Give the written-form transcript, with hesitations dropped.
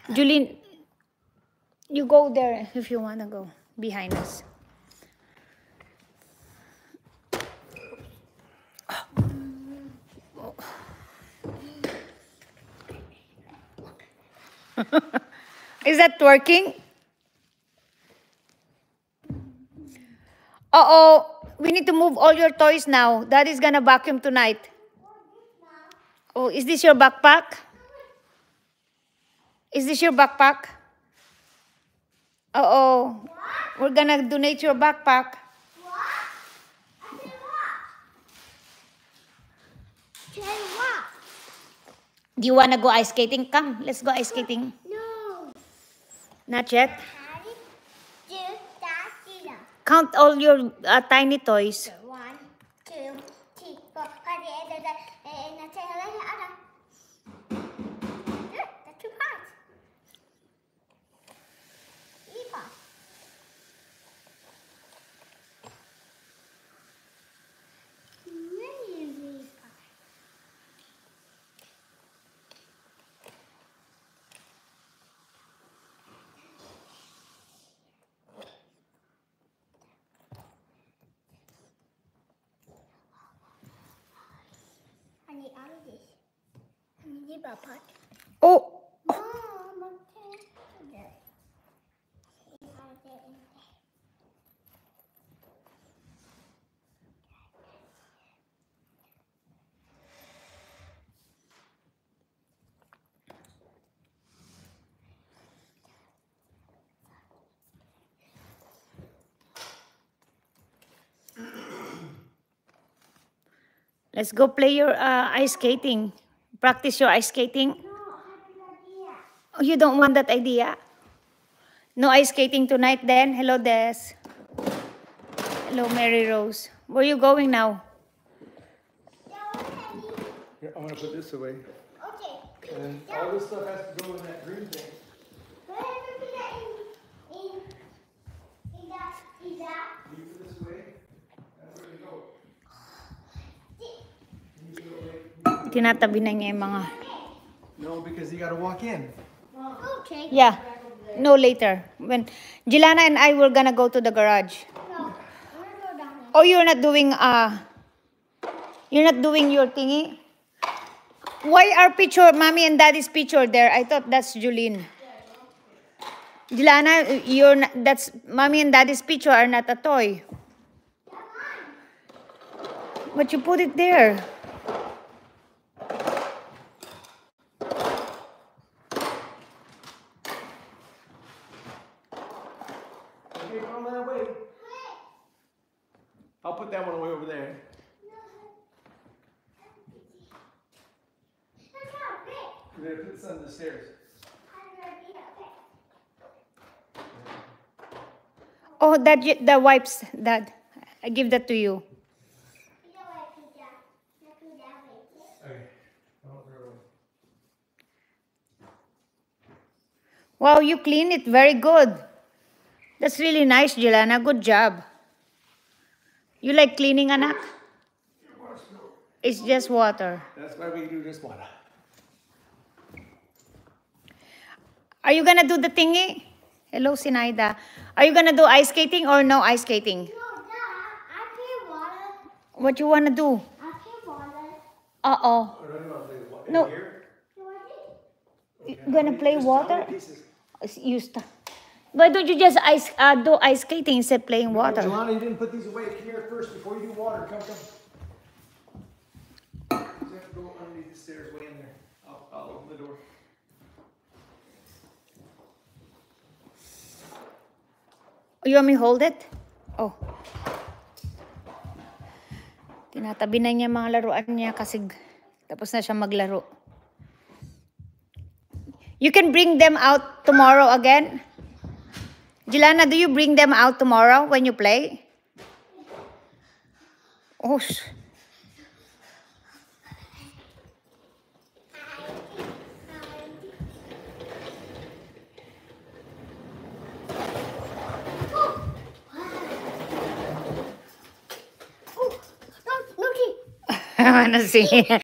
Julene, you go there if you want to go behind us. Is that working? Uh-oh, we need to move all your toys now. Daddy's gonna vacuum tonight. Oh, is this your backpack? Is this your backpack? Uh-oh, we're gonna donate your backpack. Do you wanna go ice skating? Come, let's go ice skating. No. Not yet? Count all your tiny toys. 1, 2, 3, 4, 5, 6, that's too hard. I need all of this. I need the pot. Oh! Let's go play your ice skating. Practice your ice skating. No, I have an idea. Oh, you don't want that idea? No ice skating tonight then? Hello, Des. Hello, Mary Rose. Where are you going now? Here, I'm going to put this away. Okay. And all this stuff has to go in that green thing. Leave this away. That's where you go. Tinatabi na niya yung mga... No, because you got to walk in. Okay. Yeah. No, later. When Jelana and I were gonna go to the garage. No, I'm gonna go down there. Oh, you're not doing your thingy? Why are picture, mommy and daddy's picture there? I thought that's Julene. Jelana, you're not, that's mommy and daddy's picture are not a toy. But you put it there. Okay, put them that way. I'll put that one away over there. We're going to put this on the stairs. Oh, the wipes, Dad. I give that to you. Okay. Don't throw it away. Wow, you clean it very good. That's really nice, Jelana. Good job. You like cleaning, anak? It's just water. That's why we do this water. Are you gonna do the thingy? Hello, Sinaida. Are you gonna do ice skating or no ice skating? No, Dad, I play water. What you wanna do? I play water. Uh-oh. Oh, no, you want to play what? No. In here? You gonna play Just how many water? pieces? Why don't you just do ice skating instead of playing water? Jelana, you didn't put these away. Come here first before you do water. Come. You have to go underneath the stairs way in there. I'll open the door. You want me to hold it? Oh. Tinatabi na niya mga laruan niya kasi tapos na siya maglaro. You can bring them out tomorrow again? Jelana, do you bring them out tomorrow when you play? Oh, I want to see.